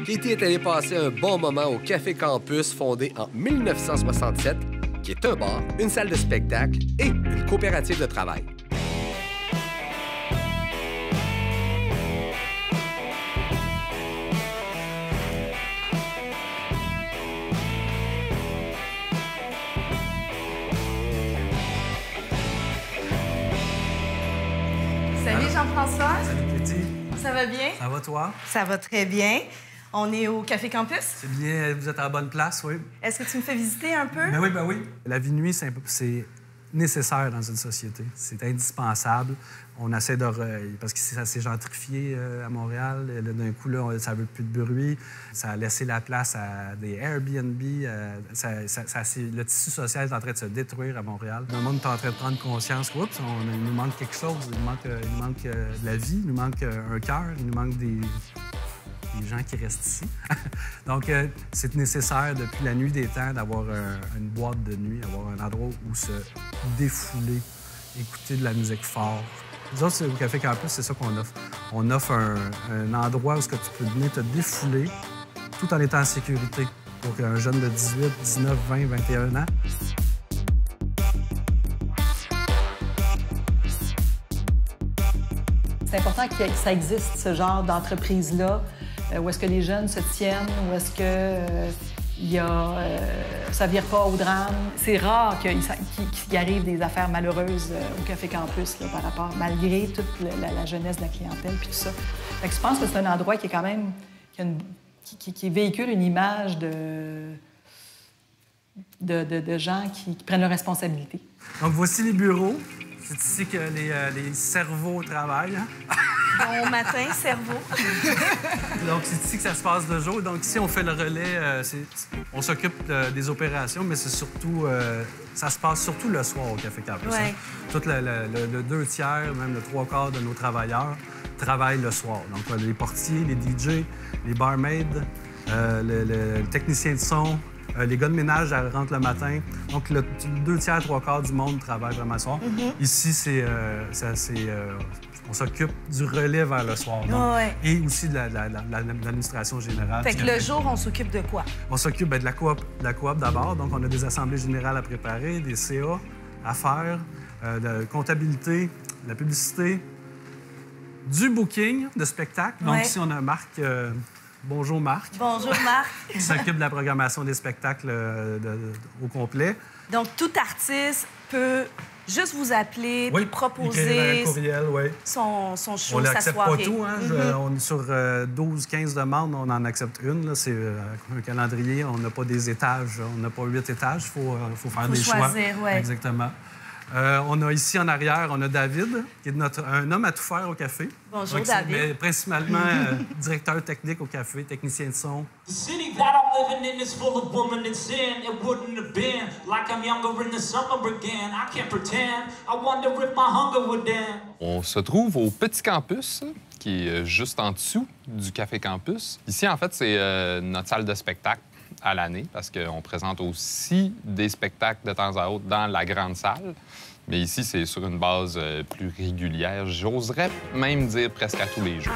Katie est allée passer un bon moment au Café Campus, fondé en 1967, qui est un bar, une salle de spectacle et une coopérative de travail. Salut Jean-François. Salut Katie. Ça va bien? Ça va toi? Ça va très bien. On est au Café Campus. C'est bien, vous êtes à la bonne place, oui. Est-ce que tu me fais visiter un peu? Ben oui. La vie de nuit, c'est nécessaire dans une société. C'est indispensable. On essaie de... Parce que ça s'est gentrifié à Montréal. D'un coup, là, ça veut plus de bruit. Ça a laissé la place à des Airbnb. Le tissu social est en train de se détruire à Montréal. Le monde est en train de prendre conscience qu'il nous manque quelque chose. Il nous manque de la vie, il nous manque un cœur, il nous manque des gens qui restent ici. Donc, c'est nécessaire depuis la nuit des temps d'avoir une boîte de nuit, avoir un endroit où se défouler, écouter de la musique fort. Nous autres, au Café Campus, c'est ça qu'on offre. On offre un endroit où tu peux venir te défouler tout en étant en sécurité pour qu'un jeune de 18, 19, 20, 21 ans. C'est important que ça existe, ce genre d'entreprise-là, où est-ce que les jeunes se tiennent, où est-ce que ça vire pas au drame. C'est rare qu'il arrive des affaires malheureuses au Café Campus là, par rapport, malgré toute la jeunesse de la clientèle puis tout ça. Fait que je pense que c'est un endroit qui est quand même qui véhicule une image de gens qui prennent leurs responsabilités. Donc voici les bureaux. C'est ici que les cerveaux travaillent. Hein? Bon matin, cerveau. Donc, c'est ici que ça se passe de jour. Donc, ici, on fait le relais. On s'occupe des opérations, mais c'est surtout... ça se passe surtout le soir au Café Campus. Ouais. Hein? Tout le 2/3, même le 3/4 de nos travailleurs travaillent le soir. Donc, les portiers, les DJ, les barmaids, le technicien de son, les gars de ménage rentrent le matin. Donc, le 2/3, 3/4 du monde travaille vraiment le soir. Ici, on s'occupe du relais vers le soir. Donc, et aussi de l'administration générale. Fait que le jour, on s'occupe de quoi? On s'occupe de la coop d'abord. Donc, on a des assemblées générales à préparer, des CA à faire, de comptabilité, de la publicité, du booking de spectacle. Donc, ici, on a Marc... Bonjour Marc. Bonjour Marc. Qui s'occupe de la programmation des spectacles au complet. Donc, tout artiste peut juste vous appeler, puis proposer un courriel, son show, on sa n'accepte soirée. pas tout. Hein? On est sur 12-15 demandes, on en accepte une. C'est un calendrier, on n'a pas des étages, on n'a pas 8 étages, il faut faire des choix. Ouais. Exactement. On a ici en arrière, on a David, qui est un homme à tout faire au café. Bonjour, David. Mais principalement directeur technique au café, technicien de son. The city that I'm living in is full of women and sin. It wouldn't have been like I'm younger in the summer again. I can't pretend. I wonder if my hunger would end. On se trouve au Petit Campus, qui est juste en dessous du Café Campus. Ici, en fait, c'est notre salle de spectacle à l'année, parce qu'on présente aussi des spectacles de temps à autre dans la grande salle. Mais ici, c'est sur une base plus régulière. J'oserais même dire presque à tous les jours.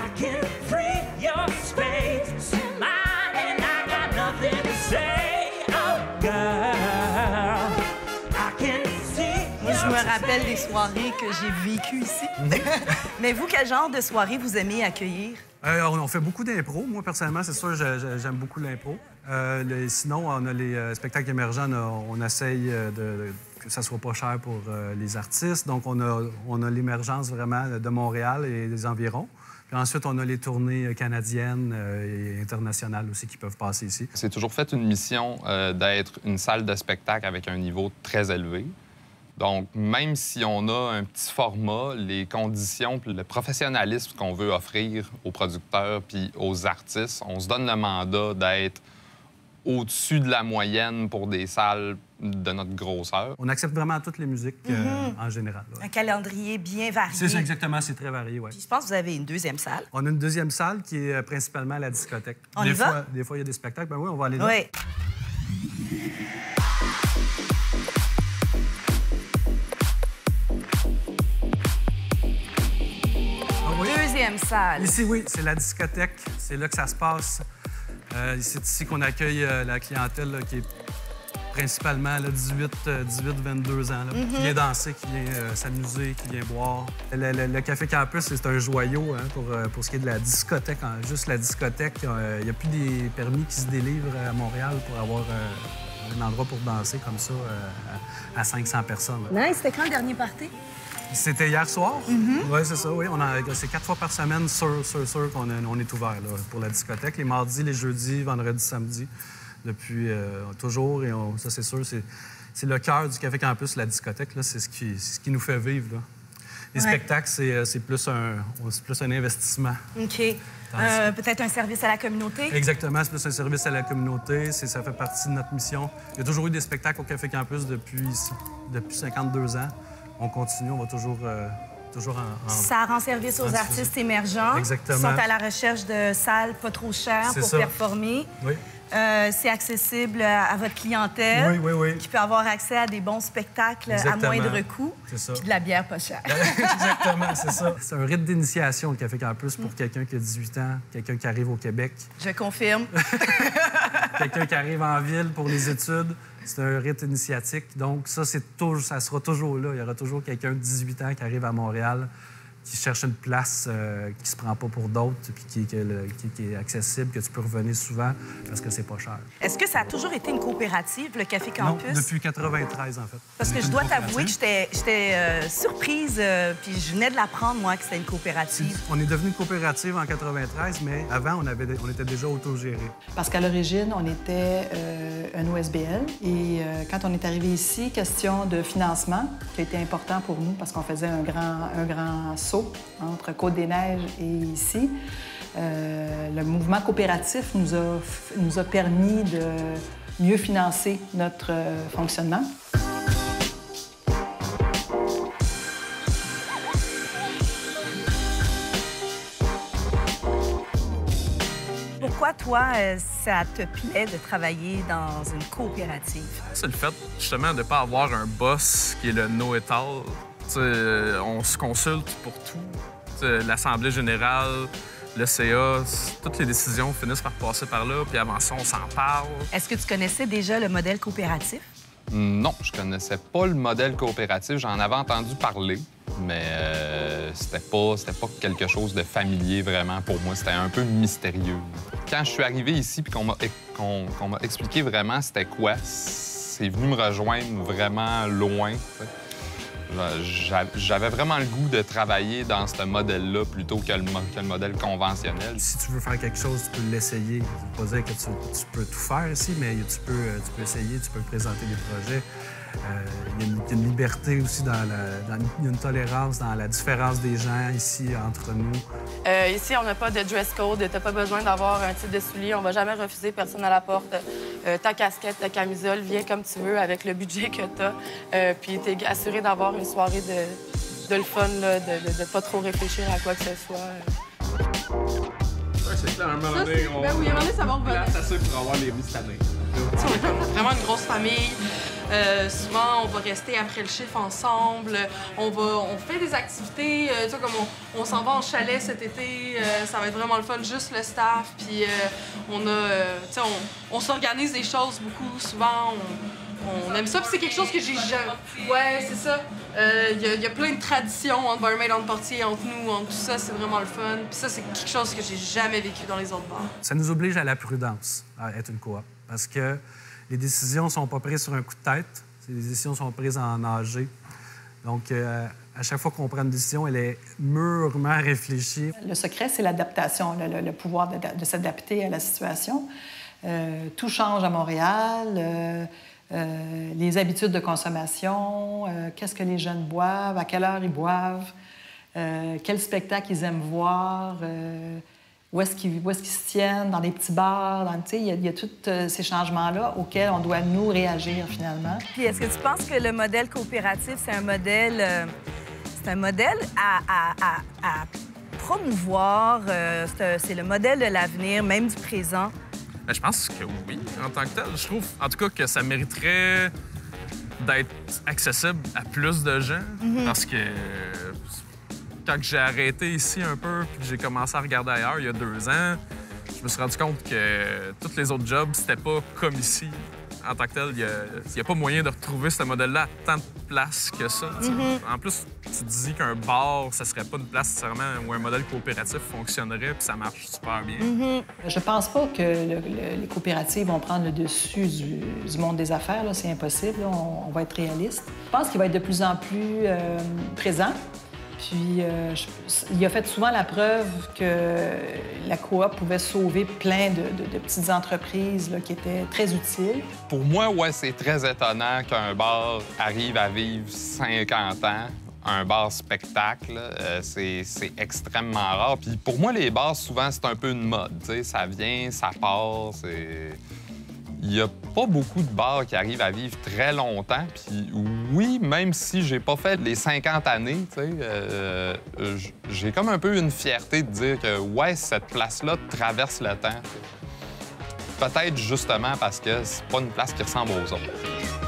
Je me rappelle des soirées que j'ai vécues ici. Mais vous, quel genre de soirée vous aimez accueillir? On fait beaucoup d'impro. Moi, personnellement, c'est sûr, j'aime beaucoup l'impro. Sinon, on a les spectacles émergents. On essaye que ça soit pas cher pour les artistes. Donc, on a l'émergence vraiment de Montréal et des environs. Puis ensuite, on a les tournées canadiennes et internationales aussi qui peuvent passer ici. C'est toujours fait une mission d'être une salle de spectacle avec un niveau très élevé. Donc, même si on a un petit format, les conditions puis le professionnalisme qu'on veut offrir aux producteurs puis aux artistes, on se donne le mandat d'être au-dessus de la moyenne pour des salles de notre grosseur. On accepte vraiment toutes les musiques en général. Un calendrier bien varié. C'est ça, exactement. C'est très varié, oui. Puis je pense que vous avez une deuxième salle. On a une deuxième salle qui est principalement la discothèque. On y va? Des fois, il y a des spectacles. Ben oui, on va aller là. Oui. Deuxième salle. Ici, oui, c'est la discothèque. C'est là que ça se passe. C'est ici qu'on accueille la clientèle là, qui est principalement 18-22 ans, là, qui vient danser, qui vient s'amuser, qui vient boire. Le Café Campus, c'est un joyau hein, pour ce qui est de la discothèque. Juste la discothèque, il n'y a plus des permis qui se délivrent à Montréal pour avoir un endroit pour danser comme ça à 500 personnes. Là. Nice. C'était quand le dernier party? C'était hier soir. Oui, c'est ça, oui. C'est 4 fois par semaine, sûr qu'on est ouvert là, pour la discothèque. Les mardis, les jeudis, vendredis, samedis. Depuis toujours. Et ça, c'est sûr, c'est le cœur du Café Campus, la discothèque. C'est ce qui nous fait vivre. Là. Les spectacles, c'est plus un investissement. OK. Peut-être un service à la communauté? Exactement, c'est plus un service à la communauté. Ça fait partie de notre mission. Il y a toujours eu des spectacles au Café Campus depuis 52 ans. On continue, on va toujours en... Ça rend service aux artistes émergents. Exactement. Qui sont à la recherche de salles pas trop chères pour performer. Oui. C'est accessible à votre clientèle, qui peut avoir accès à des bons spectacles à moindre coût, puis de la bière pas chère. Exactement, c'est ça. C'est un rite d'initiation, le Café Campus, pour quelqu'un qui a 18 ans, quelqu'un qui arrive au Québec. Je confirme. Quelqu'un qui arrive en ville pour les études. C'est un rite initiatique. Donc, ça sera toujours là. Il y aura toujours quelqu'un de 18 ans qui arrive à Montréal, qui cherche une place qui se prend pas pour d'autres, puis qui est accessible, que tu peux revenir souvent parce que c'est pas cher. Est-ce que ça a toujours été une coopérative, le Café Campus? Non, depuis 93, en fait. Parce que je dois t'avouer que j'étais surprise, puis je venais de l'apprendre, moi, que c'était une coopérative. On est devenu une coopérative en 93, mais avant, on était déjà autogéré. Parce qu'à l'origine, on était un OSBL. Et quand on est arrivé ici, question de financement, qui a été important pour nous parce qu'on faisait un grand saut entre Côte-des-Neiges et ici. Le mouvement coopératif nous a permis de mieux financer notre fonctionnement. Pourquoi, toi, ça te plaît de travailler dans une coopérative? C'est le fait, justement, de ne pas avoir un boss qui est le know-it-all. On se consulte pour tout. L'Assemblée générale, le CA, toutes les décisions finissent par passer par là, puis avant ça, on s'en parle. Est-ce que tu connaissais déjà le modèle coopératif? Non, je connaissais pas le modèle coopératif. J'en avais entendu parler, mais c'était pas quelque chose de familier vraiment pour moi. C'était un peu mystérieux. Quand je suis arrivé ici puis qu'on m'a expliqué vraiment c'était quoi, c'est venu me rejoindre vraiment loin. J'avais vraiment le goût de travailler dans ce modèle-là plutôt que le modèle conventionnel. Si tu veux faire quelque chose, tu peux l'essayer. Ça veut pas dire que tu peux tout faire ici, mais tu peux essayer, tu peux présenter des projets. Il y a une liberté aussi, il y a une tolérance dans la différence des gens ici entre nous. Ici, on n'a pas de dress code. Tu n'as pas besoin d'avoir un type de soulier. On va jamais refuser personne à la porte. Ta casquette, ta camisole, viens comme tu veux avec le budget que tu as. Puis tu es assuré d'avoir une soirée de le fun, là, de pas trop réfléchir à quoi que ce soit. C'est clair, un moment donné, oui, à un moment donné, ça va revenir. C'est ça pour avoir les cette année. On est comme vraiment une grosse famille. Souvent, on va rester après le chiffre ensemble. On fait des activités. Comme on s'en va en chalet cet été. Ça va être vraiment le fun, juste le staff. Puis on s'organise des choses beaucoup. Souvent, on aime ça. Puis c'est quelque chose que j'ai jamais... Ouais, c'est ça. Il y a plein de traditions entre barmaid, entre portier, entre nous, entre tout ça. C'est vraiment le fun. Puis ça, c'est quelque chose que j'ai jamais vécu dans les autres bars. Ça nous oblige à la prudence, à être une coop. Parce que les décisions ne sont pas prises sur un coup de tête. Les décisions sont prises en AG. Donc, à chaque fois qu'on prend une décision, elle est mûrement réfléchie. Le secret, c'est l'adaptation, le pouvoir de s'adapter à la situation. Tout change à Montréal. Les habitudes de consommation, qu'est-ce que les jeunes boivent, à quelle heure ils boivent, quel spectacle ils aiment voir, où est-ce qu'ils se tiennent, dans des petits bars. Il y a tous ces changements-là auxquels on doit nous réagir, finalement. Puis est-ce que tu penses que le modèle coopératif, c'est un modèle à promouvoir? C'est le modèle de l'avenir, même du présent? Bien, je pense que oui, en tant que tel. Je trouve, en tout cas, que ça mériterait d'être accessible à plus de gens. Parce que quand j'ai arrêté ici un peu puis que j'ai commencé à regarder ailleurs il y a 2 ans, je me suis rendu compte que tous les autres jobs, c'était pas comme ici. En tant que tel, il n'y a pas moyen de retrouver ce modèle-là à tant de places que ça. En plus, tu dis qu'un bar, ça serait pas une place nécessairement où un modèle coopératif fonctionnerait puis ça marche super bien. Je pense pas que les coopératives vont prendre le dessus du monde des affaires. C'est impossible. On va être réaliste. Je pense qu'il va être de plus en plus présent. Puis, il a fait souvent la preuve que la coop pouvait sauver plein de petites entreprises là, qui étaient très utiles. Pour moi, ouais, c'est très étonnant qu'un bar arrive à vivre 50 ans. Un bar spectacle, c'est extrêmement rare. Puis pour moi, les bars, souvent, c'est un peu une mode. T'sais. Ça vient, ça part, c'est... Il n'y a pas beaucoup de bars qui arrivent à vivre très longtemps. Puis oui, même si j'ai pas fait les 50 années, j'ai comme un peu une fierté de dire que, ouais, cette place-là traverse le temps. Peut-être justement parce que c'est pas une place qui ressemble aux autres.